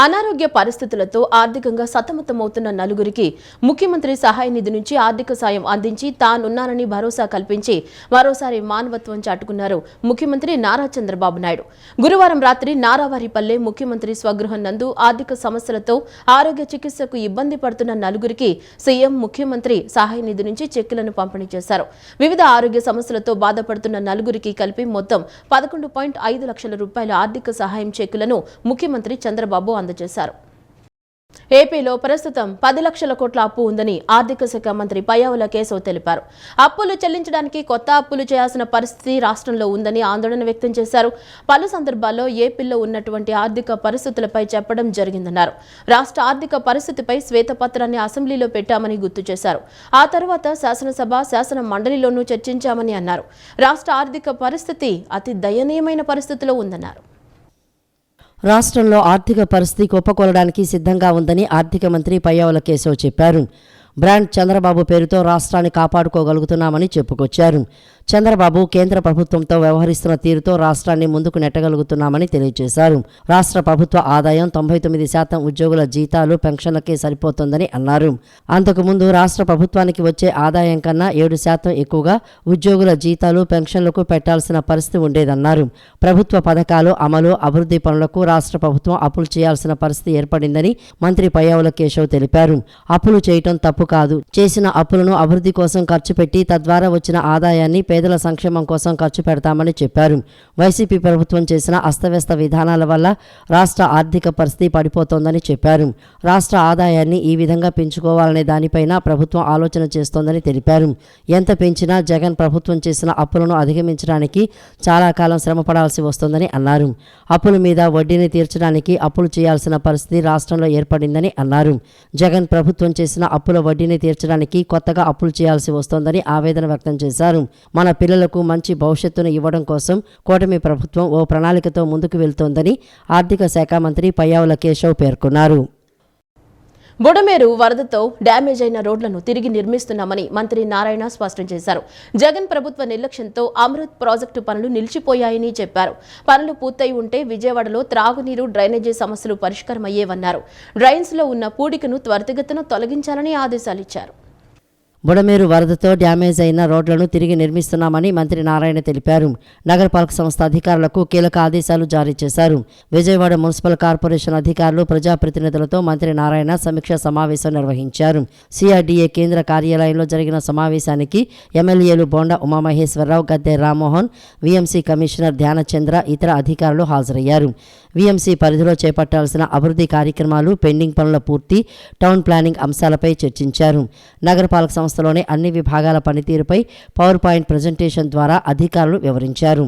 అనారోగ్య పరిస్థితులతో ఆర్థికంగా సతమతమవుతున్న నలుగురికి ముఖ్యమంత్రి సహాయ నిధి నుంచి ఆర్థిక సాయం అందించి తానున్నానని భరోసా కల్పించి మరోసారి మానవత్వం చాటుకున్నారు ముఖ్యమంత్రి నారా చంద్రబాబు నాయుడు. గురువారం రాత్రి నారావారిపల్లె ముఖ్యమంత్రి స్వగృహం నందు ఆర్థిక సమస్యలతో ఆరోగ్య చికిత్సకు ఇబ్బంది పడుతున్న నలుగురికి సీఎం ముఖ్యమంత్రి సహాయ నిధి నుంచి చెక్కులను పంపిణీ చేశారు. వివిధ ఆరోగ్య సమస్యలతో బాధపడుతున్న నలుగురికి కలిపి మొత్తం 11.5 లక్షల రూపాయల ఆర్థిక సహాయం చెక్కులను ముఖ్యమంత్రి చంద్రబాబు అందజేశారు. ఏపీలో ప్రస్తుతం 10 లక్షల కోట్ల అప్పు ఉందని ఆర్థిక శాఖ మంత్రి పయ్యావుల కేశవ్ తెలిపారు. అప్పులు చెల్లించడానికి కొత్త అప్పులు చేయాల్సిన పరిస్థితి రాష్ట్రంలో ఉందని ఆందోళన వ్యక్తం చేశారు. పలు సందర్భాల్లో ఏపీలో ఉన్నటువంటి ఆర్థిక పరిస్థితులపై చెప్పడం జరిగిందన్నారు. రాష్ట్ర ఆర్థిక పరిస్థితిపై శ్వేతపత్రాన్ని అసెంబ్లీలో పెట్టామని గుర్తు చేశారు. ఆ తర్వాత శాసనసభ, శాసన మండలిలోనూ చర్చించామని అన్నారు. రాష్ట్ర ఆర్థిక పరిస్థితి అతి దయనీయమైన పరిస్థితిలో ఉందన్నారు. రాష్ట్రంలో ఆర్థిక పరిస్థితి కుప్పకూలడానికి సిద్ధంగా ఉందని ఆర్థిక మంత్రి పయ్యావుల కేశవ్ చెప్పారు. బ్రాండ్ చంద్రబాబు పేరుతో రాష్ట్రాన్ని కాపాడుకోగలుగుతున్నామని చెప్పుకొచ్చారు. చంద్రబాబు కేంద్ర ప్రభుత్వంతో వ్యవహరిస్తున్న తీరుతో రాష్ట్రాన్ని ముందుకు నెట్టగలుగుతున్నామని తెలియజేశారు. రాష్ట్ర ప్రభుత్వ ఆదాయం 99% ఉద్యోగుల జీతాలు, పెన్షన్లకే సరిపోతుందని అన్నారు. అంతకుముందు రాష్ట్ర ప్రభుత్వానికి వచ్చే ఆదాయం కన్నా 7% ఎక్కువగా ఉద్యోగుల జీతాలు, పెన్షన్లకు పెట్టాల్సిన పరిస్థితి ఉండేదన్నారు. ప్రభుత్వ పథకాలు అమలు, అభివృద్ధి పనులకు రాష్ట్ర ప్రభుత్వం అప్పులు చేయాల్సిన పరిస్థితి ఏర్పడిందని మంత్రి పయ్యావుల కేశవ్ తెలిపారు. అప్పులు చేయటం తప్పు కాదు. చేసిన అప్పులను అభివృద్ధి కోసం ఖర్చు పెట్టి తద్వారా వచ్చిన ఆదాయాన్ని పేదల సంక్షేమం కోసం ఖర్చు పెడతామని చెప్పారు. వైసీపీ ప్రభుత్వం చేసిన అస్తవ్యస్త విధానాల వల్ల రాష్ట్ర ఆర్థిక పరిస్థితి పడిపోతోందని చెప్పారు. రాష్ట్ర ఆదాయాన్ని ఈ విధంగా పెంచుకోవాలనే దానిపైన ప్రభుత్వం ఆలోచన చేస్తోందని తెలిపారు. ఎంత పెంచినా జగన్ ప్రభుత్వం చేసిన అప్పులను అధిగమించడానికి చాలా కాలం శ్రమ పడాల్సి వస్తోందని అన్నారు. అప్పుల మీద వడ్డీని తీర్చడానికి అప్పులు చేయాల్సిన పరిస్థితి రాష్ట్రంలో ఏర్పడిందని అన్నారు. జగన్ ప్రభుత్వం చేసిన అప్పుల వడ్డీని తీర్చడానికి కొత్తగా అప్పులు చేయాల్సి వస్తోందని ఆవేదన వ్యక్తం చేశారు. మన పిల్లలకు మంచి భవిష్యత్తును ఇవ్వడం కోసం కూటమి ప్రభుత్వం ఓ ప్రణాళికతో ముందుకు వెళ్తోందని ఆర్థిక శాఖ మంత్రి పయ్యావుల కేశవ్ పేర్కొన్నారు. బుడమేరు వరదతో డ్యామేజ్ అయిన రోడ్లను తిరిగి నిర్మిస్తున్నామని మంత్రి నారాయణ స్పష్టం చేశారు. జగన్ ప్రభుత్వ నిర్లక్ష్యంతో అమృత్ ప్రాజెక్టు పనులు నిలిచిపోయాయని చెప్పారు. పనులు పూర్తయి ఉంటే విజయవాడలో త్రాగునీరు, డ్రైనేజీ సమస్యలు పరిష్కారమయ్యేవన్నారు. డ్రైన్స్ లో ఉన్న పూడికను త్వరితగతిన తొలగించాలని ఆదేశాలిచ్చారు. బుడమేరు వరదతో డ్యామేజ్ అయిన రోడ్లను తిరిగి నిర్మిస్తున్నామని మంత్రి నారాయణ తెలిపారు. నగరపాలక సంస్థ అధికారులకు కీలక ఆదేశాలు జారీ చేశారు. విజయవాడ మున్సిపల్ కార్పొరేషన్ అధికారులు, ప్రజాప్రతినిధులతో మంత్రి నారాయణ సమీక్షా సమావేశం నిర్వహించారు. సిఆర్డీఏ కేంద్ర కార్యాలయంలో జరిగిన సమావేశానికి ఎమ్మెల్యేలు బోండా ఉమామహేశ్వరరావు, గద్దె రామ్మోహన్, వీఎంసీ కమిషనర్ ధ్యానచంద్ర, ఇతర అధికారులు హాజరయ్యారు. వీఎంసీ పరిధిలో చేపట్టాల్సిన అభివృద్ధి కార్యక్రమాలు, పెండింగ్ పనుల పూర్తి, టౌన్ ప్లానింగ్ అంశాలపై చర్చించారు. నగరపాలక సంస్థలోని అన్ని విభాగాల పనితీరుపై పవర్ పాయింట్ ప్రజెంటేషన్ ద్వారా అధికారులు వివరించారు.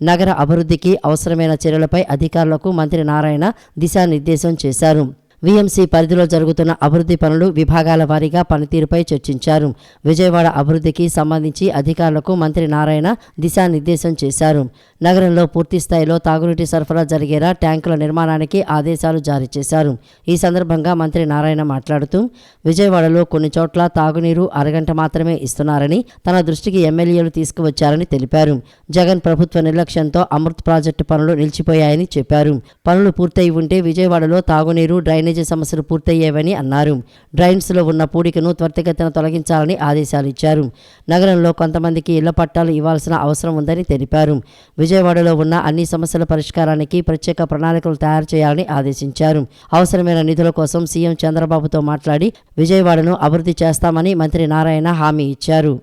నగర అభివృద్ధికి అవసరమైన చర్యలపై అధికారులకు మంత్రి నారాయణ దిశానిర్దేశం చేశారు. వీఎంసీ పరిధిలో జరుగుతున్న అభివృద్ధి పనులు విభాగాల వారీగా పనితీరుపై చర్చించారు. విజయవాడ అభివృద్ధికి సంబంధించి అధికారులకు మంత్రి నారాయణ దిశానిర్దేశం చేశారు. నగరంలో పూర్తి స్థాయిలో తాగునీటి సరఫరా జరిగేలా ట్యాంకుల నిర్మాణానికి ఆదేశాలు జారీ చేశారు. ఈ సందర్భంగా మంత్రి నారాయణ మాట్లాడుతూ, విజయవాడలో కొన్ని చోట్ల తాగునీరు అరగంట మాత్రమే ఇస్తున్నారని తన దృష్టికి ఎమ్మెల్యేలు తీసుకువచ్చారని తెలిపారు. జగన్ ప్రభుత్వ నిర్లక్ష్యంతో అమృత్ ప్రాజెక్టు పనులు నిలిచిపోయాయని చెప్పారు. పనులు పూర్తయి ఉంటే విజయవాడలో తాగునీరు, డ్రైనేజీ సమస్యలు పూర్తయ్యేవని అన్నారు. డ్రైన్స్ లో ఉన్న పూడికను త్వరితగతిన తొలగించాలని ఆదేశాలు ఇచ్చారు. నగరంలో కొంతమందికి ఇళ్ల పట్టాలు ఇవ్వాల్సిన అవసరం ఉందని తెలిపారు. విజయవాడలో ఉన్న అన్ని సమస్యల పరిష్కారానికి ప్రత్యేక ప్రణాళికలు తయారు చేయాలని ఆదేశించారు. అవసరమైన నిధుల కోసం సీఎం చంద్రబాబుతో మాట్లాడి విజయవాడను అభివృద్ధి చేస్తామని మంత్రి నారాయణ హామీ ఇచ్చారు.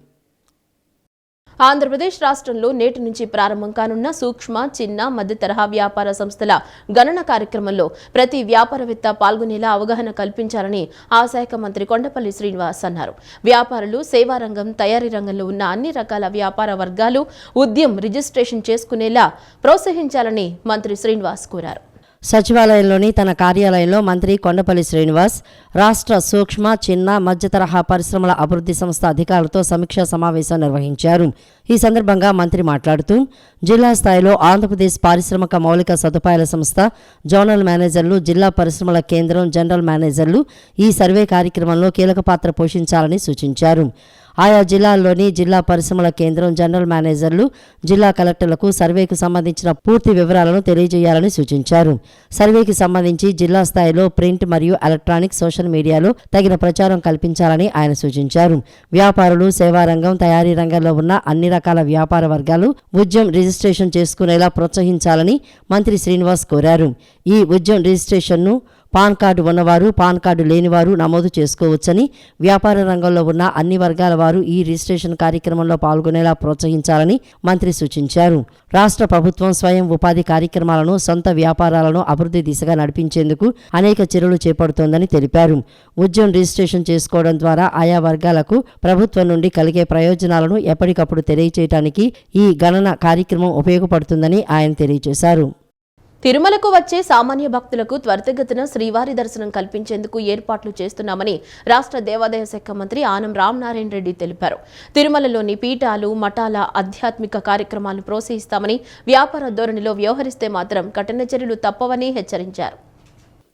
ఆంధ్రప్రదేశ్ రాష్ట్రంలో నేటి నుంచి ప్రారంభం కానున్న సూక్ష్మ, చిన్న, మధ్య తరహా వ్యాపార సంస్థల గణన కార్యక్రమంలో ప్రతి వ్యాపారవేత్త పాల్గొనేలా అవగాహన కల్పించాలని ఆ శాఖ మంత్రి కొండపల్లి శ్రీనివాస్ అన్నారు. వ్యాపారులు, సేవా రంగం, తయారీ రంగంలో ఉన్న అన్ని రకాల వ్యాపార వర్గాలు ఉద్యమ్ రిజిస్ట్రేషన్ చేసుకునేలా ప్రోత్సహించాలని మంత్రి శ్రీనివాస్ కోరారు. సచివాలయంలోని తన కార్యాలయంలో మంత్రి కొండపల్లి శ్రీనివాస్ రాష్ట్ర సూక్ష్మ, చిన్న, మధ్య తరహా పరిశ్రమల అభివృద్ధి సంస్థ అధికారులతో సమీక్షా సమావేశం నిర్వహించారు. ఈ సందర్భంగా మంత్రి మాట్లాడుతూ, జిల్లా స్థాయిలో ఆంధ్రప్రదేశ్ పారిశ్రామిక మౌలిక సదుపాయాల సంస్థ జోనల్ మేనేజర్లు, జిల్లా పరిశ్రమల కేంద్రం జనరల్ మేనేజర్లు ఈ సర్వే కార్యక్రమంలో కీలక పాత్ర పోషించాలని సూచించారు. ఆయా జిల్లాల్లోని జిల్లా పరిశ్రమల కేంద్రం జనరల్ మేనేజర్లు జిల్లా కలెక్టర్లకు సర్వేకు సంబంధించిన పూర్తి వివరాలను తెలియజేయాలని సూచించారు. సర్వేకి సంబంధించి జిల్లా స్థాయిలో ప్రింట్ మరియు ఎలక్ట్రానిక్ సోషల్ మీడియాలో తగిన ప్రచారం కల్పించాలని ఆయన సూచించారు. వ్యాపారులు, సేవారంగం, తయారీ రంగంలో ఉన్న అన్ని రకాల వ్యాపార వర్గాలు ఉద్యమ్ రిజిస్ట్రేషన్ చేసుకునేలా ప్రోత్సహించాలని మంత్రి శ్రీనివాస్ కోరారు. ఈ ఉద్యమ్ రిజిస్ట్రేషన్ను పాన్ కార్డు ఉన్నవారు, పాన్ కార్డు లేనివారు నమోదు చేసుకోవచ్చని, వ్యాపార రంగంలో ఉన్న అన్ని వర్గాల వారు ఈ రిజిస్ట్రేషన్ కార్యక్రమంలో పాల్గొనేలా ప్రోత్సహించాలని మంత్రి సూచించారు. రాష్ట్ర ప్రభుత్వం స్వయం ఉపాధి కార్యక్రమాలను, సొంత వ్యాపారాలను అభివృద్ధి దిశగా నడిపించేందుకు అనేక చర్యలు చేపడుతోందని తెలిపారు. ఉద్యమ్ రిజిస్ట్రేషన్ చేసుకోవడం ద్వారా ఆయా వర్గాలకు ప్రభుత్వం నుండి కలిగే ప్రయోజనాలను ఎప్పటికప్పుడు తెలియచేయడానికి ఈ గణన కార్యక్రమం ఉపయోగపడుతుందని ఆయన తెలియజేశారు. తిరుమలకు వచ్చే సామాన్య భక్తులకు త్వరితగతిన శ్రీవారి దర్శనం కల్పించేందుకు ఏర్పాట్లు చేస్తున్నామని రాష్ట్ర దేవాదాయ శాఖ మంత్రి ఆనం రామనారాయణ రెడ్డి తెలిపారు. తిరుమలలోని పీఠాలు, మఠాల ఆధ్యాత్మిక కార్యక్రమాలు ప్రోత్సహిస్తామని, వ్యాపార ధోరణిలో వ్యవహరిస్తే మాత్రం కఠిన చర్యలు తప్పవని హెచ్చరించారు.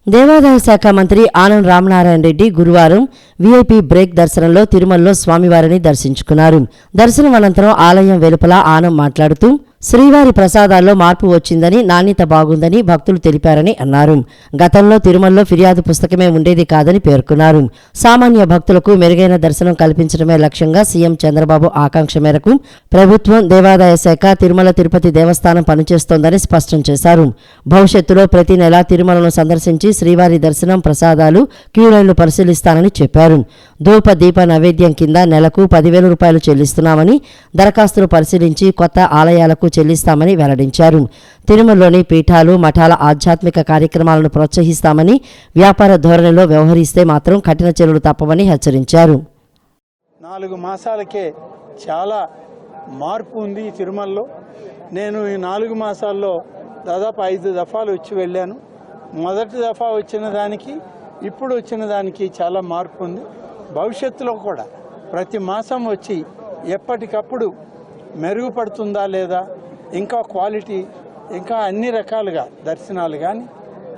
దేవాదాయ శాఖ మంత్రి ఆనం రామనారాయణ రెడ్డి గురువారం వీఐపీ బ్రేక్ దర్శనంలో తిరుమలలో స్వామివారిని దర్శించుకున్నారు. దర్శనం అనంతరం ఆలయం వెలుపల ఆనం మాట్లాడుతూ శ్రీవారి ప్రసాదాల్లో మార్పు వచ్చిందని, నాణ్యత బాగుందని భక్తులు తెలిపారని అన్నారు. గతంలో తిరుమలలో ఫిర్యాదు పుస్తకమే ఉండేది కాదని పేర్కొన్నారు. సామాన్య భక్తులకు మెరుగైన దర్శనం కల్పించడమే లక్ష్యంగా సీఎం చంద్రబాబు ఆకాంక్ష మేరకు ప్రభుత్వం, దేవాదాయ శాఖ, తిరుమల తిరుపతి దేవస్థానం పనిచేస్తోందని స్పష్టం చేశారు. భవిష్యత్తులో ప్రతి నెలా తిరుమలను సందర్శించి శ్రీవారి దర్శనం, ప్రసాదాలు, క్యూలైన్లు పరిశీలిస్తానని చెప్పారు. ధూప దీప నైవేద్యం కింద నెలకు 10,000 రూపాయలు చెల్లిస్తున్నామని, దరఖాస్తులు పరిశీలించి కొత్త ఆలయాలకు చెల్లిస్తామని వెల్లడించారు. తిరుమలలోని పీఠాలు, మఠాల ఆధ్యాత్మిక కార్యక్రమాలను ప్రోత్సహిస్తామని, వ్యాపార ధోరణిలో వ్యవహరిస్తే మాత్రం కఠిన చర్యలు తప్పవని హెచ్చరించారు. 4 మాసాలకే చాలా మార్పు ఉంది ఈ తిరుమలలో. నేను ఈ 4 మాసాల్లో దాదాపు 5 దఫాలు వచ్చి వెళ్ళాను. మొదటి దఫా వచ్చిన దానికి ఇప్పుడు వచ్చిన దానికి చాలా మార్పు ఉంది. భవిష్యత్తులో కూడా ప్రతి మాసం వచ్చి ఎప్పటికప్పుడు మెరుగుపడుతుందా లేదా, ఇంకా క్వాలిటీ, ఇంకా అన్ని రకాలుగా దర్శనాలు కానీ,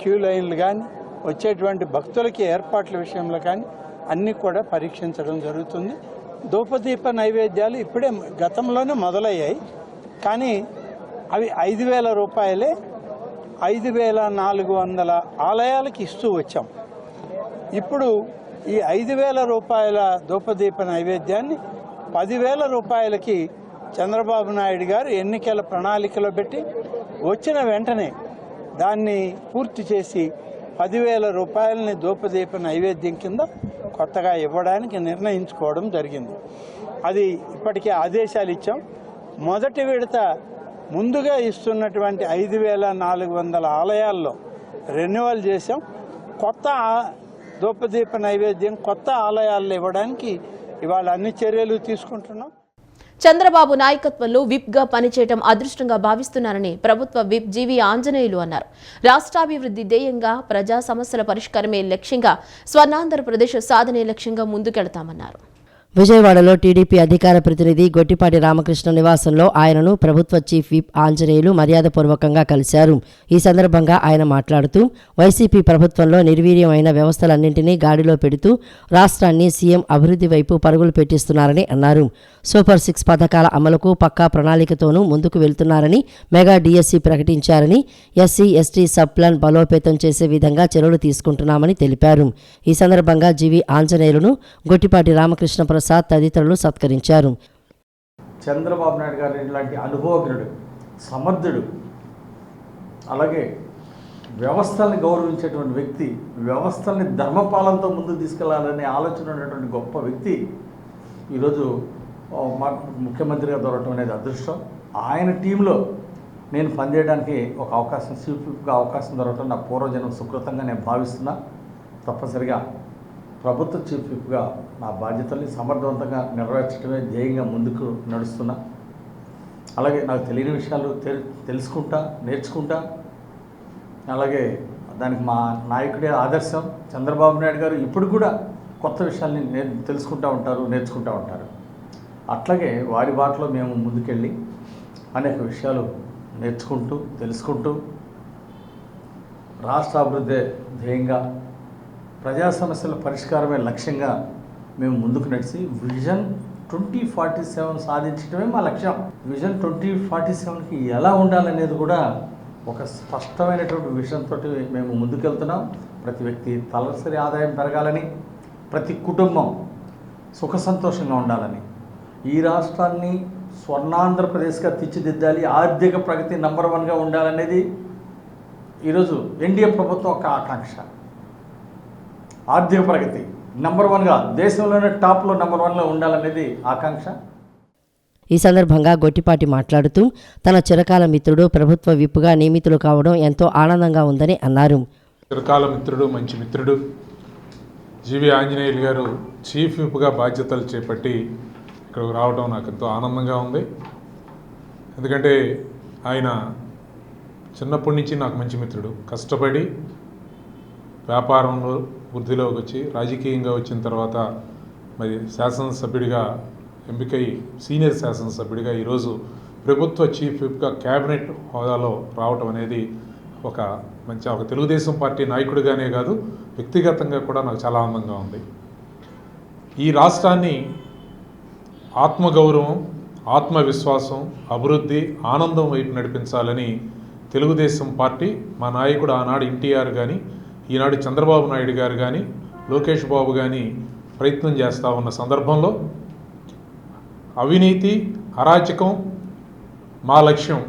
క్యూ లైన్లు కానీ, వచ్చేటువంటి భక్తులకి ఏర్పాట్ల విషయంలో కానీ అన్నీ కూడా పరీక్షించడం జరుగుతుంది. ధూపదీప నైవేద్యాలు ఇప్పుడే గతంలోనే మొదలయ్యాయి, కానీ అవి 5,000 రూపాయలే 5,400 ఆలయాలకు ఇస్తూ వచ్చాం. ఇప్పుడు ఈ 5,000 రూపాయల ధూపదీప నైవేద్యాన్ని 10,000 రూపాయలకి చంద్రబాబు నాయుడు గారు ఎన్నికల ప్రణాళికలో పెట్టి వచ్చిన వెంటనే దాన్ని పూర్తి చేసి 10,000 రూపాయలని ధూపదీప నైవేద్యం కింద కొత్తగా ఇవ్వడానికి నిర్ణయించుకోవడం జరిగింది. అది ఇప్పటికే ఆదేశాలు ఇచ్చాం. మొదటి విడత ముందుగా ఇస్తున్నటువంటి 5,400 ఆలయాల్లో రెన్యువల్ చేశాం. కొత్త ధూపదీప నైవేద్యం కొత్త ఆలయాల్లో ఇవ్వడానికి ఇవాళ అన్ని చర్యలు తీసుకుంటున్నాం. చంద్రబాబు నాయకత్వంలో విప్గా పనిచేయడం అదృష్టంగా భావిస్తున్నారని ప్రభుత్వ విప్ జీవి ఆంజనేయులు అన్నారు. రాష్ట్రాభివృద్ధి ధ్యేయంగా, ప్రజా సమస్యల పరిష్కారమే లక్ష్యంగా, స్వర్ణాంధ్రప్రదేశ్ సాధనే లక్ష్యంగా ముందుకెళ్తామన్నారు. విజయవాడలో టీడీపీ అధికార ప్రతినిధి గొట్టిపాటి రామకృష్ణ నివాసంలో ఆయనను ప్రభుత్వ చీఫ్ విప్ ఆంజనేయులు మర్యాదపూర్వకంగా కలిశారు. ఈ సందర్భంగా ఆయన మాట్లాడుతూ వైసీపీ ప్రభుత్వంలో నిర్వీర్యమైన వ్యవస్థలన్నింటినీ గాడిలో పెడుతూ రాష్ట్రాన్ని సీఎం అభివృద్ధి వైపు పరుగులు పెట్టిస్తున్నారని అన్నారు. సూపర్ 6 పథకాల అమలుకు పక్కా ప్రణాళికతోనూ ముందుకు వెళ్తున్నారని, మెగా డిఎస్సి ప్రకటించారని, ఎస్సీ ఎస్టీ సబ్ ప్లాన్ బలోపేతం చేసే విధంగా చర్యలు తీసుకుంటున్నామని తెలిపారు. ఈ సందర్భంగా జీవి ఆంజనేయులను గొట్టిపాటి రామకృష్ణ ప్రసాద్ తదితరులు సత్కరించారు. చంద్రబాబు నాయుడు గారు ఇలాంటి అనుభవజ్ఞుడు, సమర్థుడు, అలాగే వ్యవస్థల్ని గౌరవించేటువంటి వ్యక్తి, వ్యవస్థల్ని ధర్మపాలనతో ముందుకు తీసుకెళ్లాలనే ఆలోచన ఉన్నటువంటి గొప్ప వ్యక్తి ఈరోజు ముఖ్యమంత్రిగా దొరకడం అనేది అదృష్టం. ఆయన టీంలో నేను పనిచేయడానికి ఒక అవకాశం, చీఫ్గా అవకాశం దొరకడం నా పూర్వజన్మ సుకృతంగా నేను భావిస్తున్నా. తప్పనిసరిగా ప్రభుత్వ చీఫ్ విప్గా నా బాధ్యతల్ని సమర్థవంతంగా నెరవేర్చడమే ధ్యేయంగా ముందుకు నడుస్తున్నా. అలాగే నాకు తెలియని విషయాలు తెలుసుకుంటా, నేర్చుకుంటా. అలాగే దానికి మా నాయకుడే ఆదర్శం. చంద్రబాబు నాయుడు గారు ఇప్పుడు కూడా కొత్త విషయాల్ని తెలుసుకుంటూ ఉంటారు, నేర్చుకుంటూ ఉంటారు. అట్లాగే వారి బాటలో మేము ముందుకెళ్ళి అనేక విషయాలు నేర్చుకుంటూ, తెలుసుకుంటూ రాష్ట్ర అభివృద్ధి ధ్యేయంగా, ప్రజా సమస్యల పరిష్కారమే లక్ష్యంగా మేము ముందుకు నడిచి విజన్ 2047 సాధించడమే మా లక్ష్యం. విజన్ 2047కి ఎలా ఉండాలనేది కూడా ఒక స్పష్టమైనటువంటి విషయంతో మేము ముందుకెళ్తున్నాం. ప్రతి వ్యక్తి తలసరి ఆదాయం పెరగాలని, ప్రతి కుటుంబం సుఖ సంతోషంగా ఉండాలని, ఈ రాష్ట్రాన్ని స్వర్ణాంధ్రప్రదేశ్గా తీర్చిదిద్దాలి, ఆర్థిక ప్రగతి నంబర్ 1గా ఉండాలనేది ఈరోజు ఎన్డీఏ ప్రభుత్వం ఒక ఆకాంక్ష. ఆర్థిక ప్రగతి నంబర్ 1గా దేశంలోనే టాప్లో నంబర్ 1లో ఉండాలనేది ఆకాంక్ష. ఈ సందర్భంగా గొట్టిపాటి మాట్లాడుతూ తన చిరకాల మిత్రుడు ప్రభుత్వ విప్పుగా నియమితులు కావడం ఎంతో ఆనందంగా ఉందని అన్నారు. చిరకాల మిత్రుడు, మంచి మిత్రుడు జీవి ఆంజనేయులు గారు చీఫ్ విప్గా బాధ్యతలు చేపట్టి ఇక్కడికి రావడం నాకు ఎంతో ఆనందంగా ఉంది. ఎందుకంటే ఆయన చిన్నప్పటి నుంచి నాకు మంచి మిత్రుడు. కష్టపడి వ్యాపారంలో వృద్ధిలోకి వచ్చి రాజకీయంగా వచ్చిన తర్వాత మరి శాసనసభ్యుడిగా ఎంపికై సీనియర్ శాసనసభ్యుడిగా ఈరోజు ప్రభుత్వ చీఫ్ విప్గా క్యాబినెట్ హోదాలో రావటం అనేది ఒక తెలుగుదేశం పార్టీ నాయకుడిగానే కాదు, వ్యక్తిగతంగా కూడా నాకు చాలా ఆనందంగా ఉంది. ఈ రాష్ట్రాన్ని ఆత్మగౌరవం, ఆత్మవిశ్వాసం, అభివృద్ధి, ఆనందం వైపు నడిపించాలని తెలుగుదేశం పార్టీ, మా నాయకుడు ఆనాడు ఎన్టీఆర్ కానీ, ఈనాడు చంద్రబాబు నాయుడు గారు కానీ, లోకేష్ బాబు కానీ ప్రయత్నం చేస్తూ ఉన్న సందర్భంలో అవినీతి, అరాచకం మా లక్ష్యం,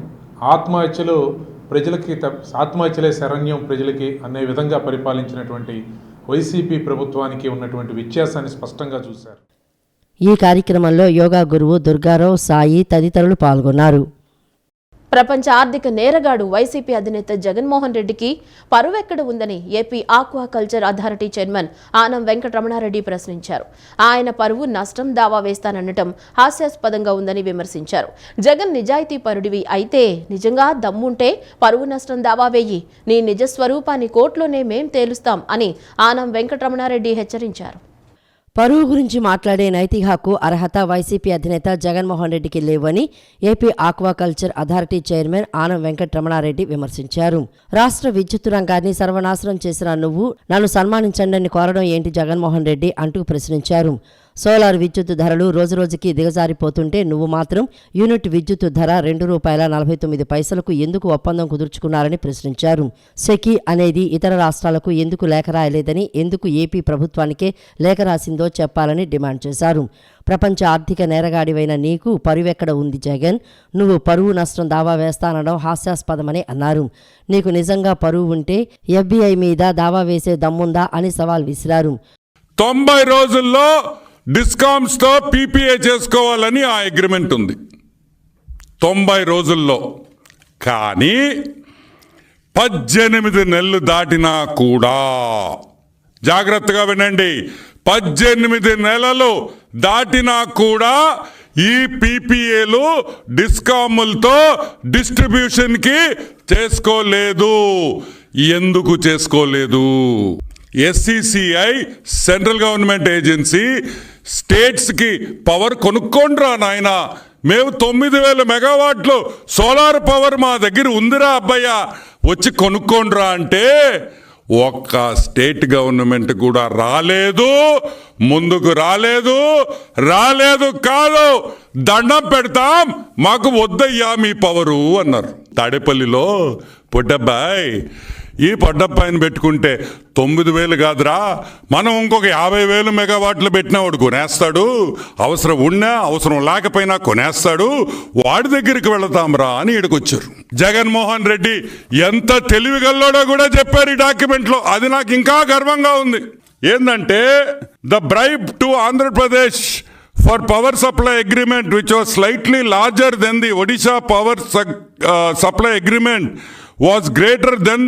ఆత్మహత్యలే శరణ్యం ప్రజలకి అనే విధంగా పరిపాలించినటువంటి వైసీపీ ప్రభుత్వానికి ఉన్నటువంటి వ్యత్యాసాన్ని స్పష్టంగా చూశారు. ఈ కార్యక్రమంలో యోగా గురువు దుర్గారావు, సాయి తదితరులు పాల్గొన్నారు. ప్రపంచ ఆర్థిక నేరగాడు వైసీపీ అధినేత జగన్మోహన్ రెడ్డికి పరువెక్కడ ఉందని AP aquaculture authority chairman Anam Venkataramanareddy ప్రశ్నించారు. ఆయన పరువు నష్టం దావా వేస్తాననటం హాస్యాస్పదంగా ఉందని విమర్శించారు. జగన్ నిజాయితీ పరుడివి అయితే నిజంగా దమ్ముంటే పరువు నష్టం దావా వేయి, నీ నిజ స్వరూపాన్ని కోర్టులోనే మేం తేలుస్తాం అని ఆనం వెంకటరమణారెడ్డి హెచ్చరించారు. పరువు గురించి మాట్లాడే నైతిక హక్కు, అర్హత వైసీపీ అధినేత జగన్మోహన్ రెడ్డికి లేవని AP aquaculture authority chairman Anam Venkataramanareddy విమర్శించారు. రాష్ట్ర విద్యుత్ రంగాన్ని సర్వనాశనం చేసిన నువ్వు నన్ను సన్మానించండి అని కోరడం ఏంటి జగన్మోహన్ రెడ్డి అంటూ ప్రశ్నించారు. సోలార్ విద్యుత్ ధరలు రోజురోజుకి దిగజారిపోతుంటే నువ్వు మాత్రం యూనిట్ విద్యుత్ ధర ₹2.49 ఎందుకు ఒప్పందం కుదుర్చుకున్నారని ప్రశ్నించారు. సెకీ అనేది ఇతర రాష్ట్రాలకు ఎందుకు లేఖ రాయలేదని, ఎందుకు ఏపీ ప్రభుత్వానికే లేఖ రాసిందో చెప్పాలని డిమాండ్ చేశారు. ప్రపంచ ఆర్థిక నేరగాడివైన నీకు పరువెక్కడ ఉంది జగన్? నువ్వు పరువు నష్టం దావా వేస్తానడం హాస్యాస్పదమని అన్నారు. నీకు నిజంగా పరువు ఉంటే FBI మీద దావా వేసే దమ్ముందా అని సవాల్ విసిరారు. 90 రోజుల్లో డిస్కామ్స్తో PPA చేసుకోవాలని ఆ అగ్రిమెంట్ ఉంది 90 రోజుల్లో. కానీ 18 నెలలు దాటినా కూడా, జాగ్రత్తగా వినండి, 18 నెలలు దాటినా కూడా ఈ PPAలు డిస్కాములతో డిస్ట్రిబ్యూషన్కి చేసుకోలేదు. ఎందుకు చేసుకోలేదు? SCCI సెంట్రల్ గవర్నమెంట్ ఏజెన్సీ స్టేట్స్కి పవర్ కొనుక్కోండిరా నాయన, మేము 9000 మెగావాట్లు సోలార్ పవర్ మా దగ్గర ఉందిరా అబ్బయ్య, వచ్చి కొనుక్కోండిరా అంటే ఒక్క స్టేట్ గవర్నమెంట్ కూడా రాలేదు, ముందుకు రాలేదు కాదు, దండం పెడతాం, మాకు వద్దయ్యా మీ పవరు అన్నారు. తాడేపల్లిలో పొట్టబ్బాయ్, ఈ పొట్టబ్బాయిని పెట్టుకుంటే 9000 కాదురా, మనం ఇంకొక 50,000 మెగావాట్లు పెట్టినా వాడు కొనేస్తాడు, అవసరం ఉన్నా అవసరం లేకపోయినా కొనేస్తాడు, వాడి దగ్గరికి వెళతాంరా అని ఇక్కడికొచ్చారు. జగన్మోహన్ రెడ్డి ఎంత తెలివిగల్లోడో కూడా చెప్పారు ఈ డాక్యుమెంట్లో. అది నాకు ఇంకా గర్వంగా ఉంది. ఏంటంటే the bribe to Andhra Pradesh for power supply agreement which was slightly larger than the Odisha power supply agreement was greater than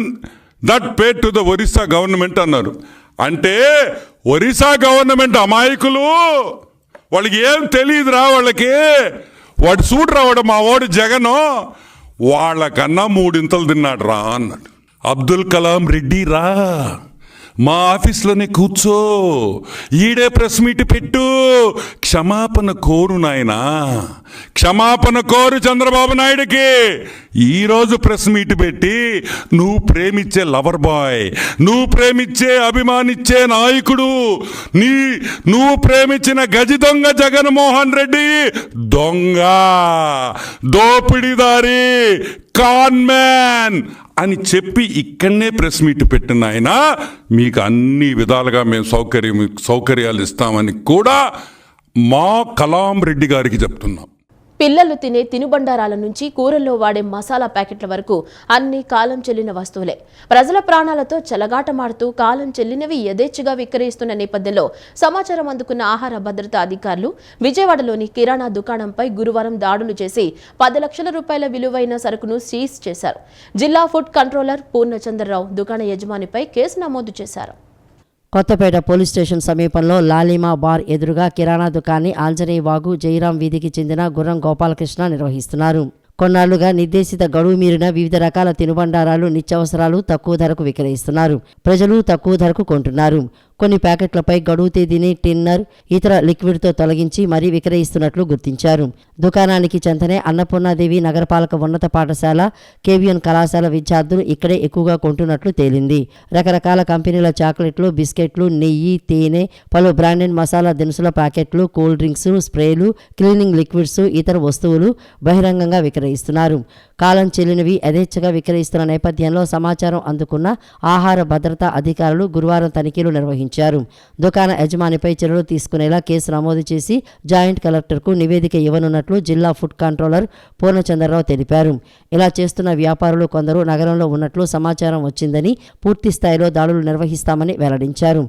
that paid to the Orissa government అన్నారు. అంటే ఒరిస్సా గవర్నమెంట్ అమాయకులు, వాళ్ళకి ఏం తెలియదురా, వాళ్ళకి వాడు సూట్ రావడం మా వాడు జగను వాళ్ళకన్నా 3 ఇంతలు తిన్నాడు రా అన్నాడు. అబ్దుల్ కలాం రెడ్డి రా, మా ఆఫీస్లోనే కూర్చో, ఈడే ప్రెస్ మీట్ పెట్టు, క్షమాపణ కోరు నాయనా, క్షమాపణ కోరు చంద్రబాబు నాయుడుకి. ఈరోజు ప్రెస్ మీట్ పెట్టి నువ్వు ప్రేమించే లవర్ బాయ్, నువ్వు ప్రేమించే అభిమానించే నాయకుడు, నువ్వు ప్రేమించిన గజి దొంగ జగన్మోహన్ రెడ్డి దొంగ, దోపిడీదారి, కాన్మ్యాన్ అని చెప్పి ఇక్కడనే ప్రెస్ మీట్ పెట్టిన ఆయన మీకు అన్ని విధాలుగా మేము సౌకర్యాలు ఇస్తామని కూడా మా కలాం రెడ్డి గారికి చెప్తున్నాం. పిల్లలు తినే తినుబండారాల నుంచి కూరల్లో వాడే మసాలా ప్యాకెట్ల వరకు అన్ని కాలం చెల్లిన వస్తువులే. ప్రజల ప్రాణాలతో చెలగాటమాడుతూ కాలం చెల్లినవి యథేచ్ఛగా విక్రయిస్తున్న నేపథ్యంలో సమాచారం అందుకున్న ఆహార భద్రతా అధికారులు విజయవాడలోని కిరాణా దుకాణంపై గురువారం దాడులు చేసి 10 లక్షల రూపాయల విలువైన సరుకును సీజ్ చేశారు. జిల్లా ఫుడ్ కంట్రోలర్ పూర్ణచంద్రరావు దుకాణ యజమానిపై కేసు నమోదు చేశారు. కొత్తపేట పోలీస్ స్టేషన్ సమీపంలో లాలిమా బార్ ఎదురుగా కిరాణా దుకాణాన్ని ఆంజనేయ వాగు జయరాం వీధికి చెందిన గుర్రం గోపాలకృష్ణ నిర్వహిస్తున్నారు. కొన్నాళ్లుగా నిర్దేశిత గడువు మీరిన వివిధ రకాల తినుబండారాలు, నిత్యావసరాలు తక్కువ ధరకు విక్రయిస్తున్నారు. ప్రజలు తక్కువ ధరకు కొంటున్నారు. కొన్ని ప్యాకెట్లపై గడువు తేదీని టిన్నర్, ఇతర లిక్విడ్తో తొలగించి మరీ విక్రయిస్తున్నట్లు గుర్తించారు. దుకాణానికి చెంతనే అన్నపూర్ణాదేవి నగరపాలక ఉన్నత పాఠశాల, కేవీఎన్ కళాశాల విద్యార్థులు ఇక్కడే ఎక్కువగా కొంటున్నట్లు తేలింది. రకరకాల కంపెనీల చాక్లెట్లు, బిస్కెట్లు, నెయ్యి, తేనె, పలు బ్రాండెడ్ మసాలా దినుసుల ప్యాకెట్లు, కూల్ డ్రింక్స్, స్ప్రేలు, క్లీనింగ్ లిక్విడ్స్, ఇతర వస్తువులు బహిరంగంగా విక్రయిస్తున్నారు. కాలం చెల్లినవి యథేచ్ఛగా విక్రయిస్తున్న నేపథ్యంలో సమాచారం అందుకున్న ఆహార భద్రతా అధికారులు గురువారం తనిఖీలు నిర్వహించారు. దుకాణ యజమానిపై చర్యలు తీసుకునేలా కేసు నమోదు చేసి జాయింట్ కలెక్టర్కు నివేదిక ఇవ్వనున్నట్లు జిల్లా ఫుడ్ కంట్రోలర్ పూర్ణచంద్రరావు తెలిపారు. ఇలా చేస్తున్న వ్యాపారులు కొందరు నగరంలో ఉన్నట్లు సమాచారం వచ్చిందని పూర్తి స్థాయిలో దాడులు నిర్వహిస్తామని వెల్లడించారు.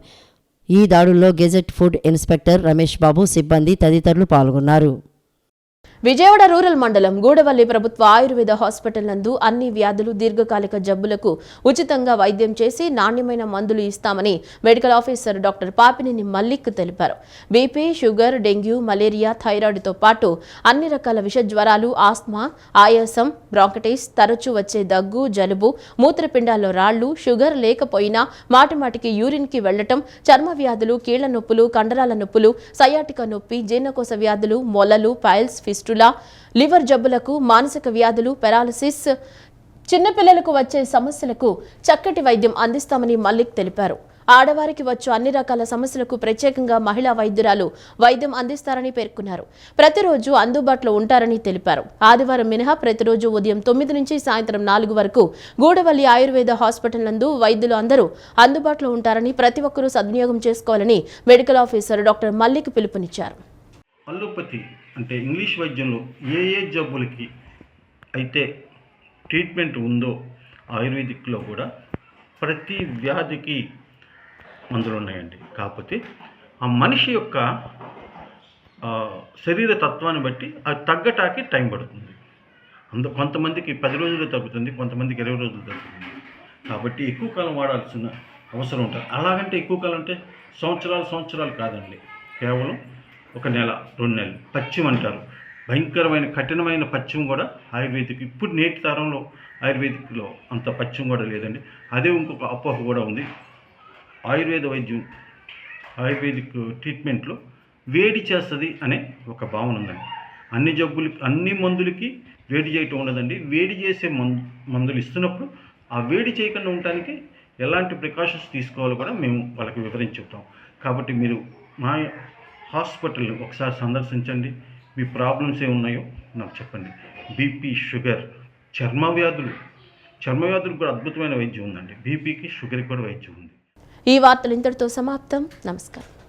ఈ దాడుల్లో gazette food inspector Ramesh Babu, సిబ్బంది తదితరులు పాల్గొన్నారు. విజయవాడ రూరల్ మండలం గూడవల్లి ప్రభుత్వ ఆయుర్వేద హాస్పిటల్ నందు అన్ని వ్యాధులు, దీర్ఘకాలిక జబ్బులకు ఉచితంగా వైద్యం చేసి నాణ్యమైన మందులు ఇస్తామని medical officer doctor Papineni Mallik తెలిపారు. బీపీ, షుగర్, డెంగ్యూ, మలేరియా, థైరాయిడ్తో పాటు అన్ని రకాల విష జ్వరాలు, ఆస్మా, ఆయాసం, బ్రాంకటైటిస్, తరచూ వచ్చే దగ్గు, జలుబు, మూత్రపిండాల్లో రాళ్లు, షుగర్ లేకపోయినా మాటిమాటికి యూరిన్కి వెళ్లటం, చర్మ వ్యాధులు, కీళ్ల నొప్పులు, కండరాల నొప్పులు, సయాటికా నొప్పి, జీర్ణకోశ వ్యాధులు, మొలలు, పైల్స్, ఫిస్టులా, లివర్ జబ్బులకు, మానసిక వ్యాధులు, పెరాలసిస్, చిన్నపిల్లలకు వచ్చే సమస్యలకు చక్కటి వైద్యం అందిస్తామని మల్లిక్ తెలిపారు. ఆడవారికి వచ్చు అన్ని రకాల సమస్యలకు ప్రత్యేకంగా మహిళా వైద్యురాలు వైద్యం అందిస్తారని పేర్కొన్నారు. ప్రతిరోజు అందుబాటులో ఉంటారని తెలిపారు. ఆదివారం మినహా ప్రతిరోజు ఉదయం 9 నుంచి సాయంత్రం 4 వరకు గూడవల్లి ఆయుర్వేద హాస్పిటల్ నందు వైద్యులు అందరూ అందుబాటులో ఉంటారని ప్రతి ఒక్కరూ సద్వినియోగం చేసుకోవాలని మెడికల్ ఆఫీసర్ డాక్టర్ మల్లిక్ పిలుపునిచ్చారు. అల్లోపతి అంటే ఇంగ్లీష్ వైద్యంలో ఏ జబ్బులకి అయితే ట్రీట్మెంట్ ఉందో ఆయుర్వేదిక్లో కూడా ప్రతి వ్యాధికి మందులు ఉన్నాయండి. కాకపోతే ఆ మనిషి యొక్క శరీర తత్వాన్ని బట్టి అది తగ్గటానికి టైం పడుతుంది. కొంతమందికి 10 రోజులు తగ్గుతుంది, కొంతమందికి 20 రోజులు తగ్గుతుంది. కాబట్టి ఎక్కువ కాలం వాడాల్సిన అవసరం ఉంటుంది. అలాగంటే ఎక్కువ కాలం అంటే సంవత్సరాలు కాదండి, కేవలం 1 నెల 2 నెలలు. పథ్యం అంటారు, భయంకరమైన కఠినమైన పథ్యం కూడా ఆయుర్వేదిక్. ఇప్పుడు నేటి తరంలో ఆయుర్వేదిక్లో అంత పథ్యం కూడా లేదండి. అదే ఇంకొక అపోహ కూడా ఉంది. ఆయుర్వేద వైద్యం, ఆయుర్వేదిక్ ట్రీట్మెంట్లో వేడి చేస్తుంది అనే ఒక భావన ఉందండి. అన్ని జబ్బులకి, అన్ని మందులకి వేడి చేయటం ఉండదండి. వేడి చేసే మందులు ఇస్తున్నప్పుడు ఆ వేడి చేయకుండా ఉండటానికి ఎలాంటి ప్రికాషన్స్ తీసుకోవాలో కూడా మేము వాళ్ళకి వివరించి చెప్తాం. కాబట్టి మీరు మా హాస్పిటల్ని ఒకసారి సందర్శించండి. మీ ప్రాబ్లమ్స్ ఏమున్నాయో నాకు చెప్పండి. బీపీ, షుగర్, చర్మ వ్యాధులకు కూడా అద్భుతమైన వైద్యం ఉందండి. బీపీకి, షుగర్కి కూడా వైద్యం ఉంది. ఈ వార్తలు ఇంతటితో సమాప్తం. నమస్కారం.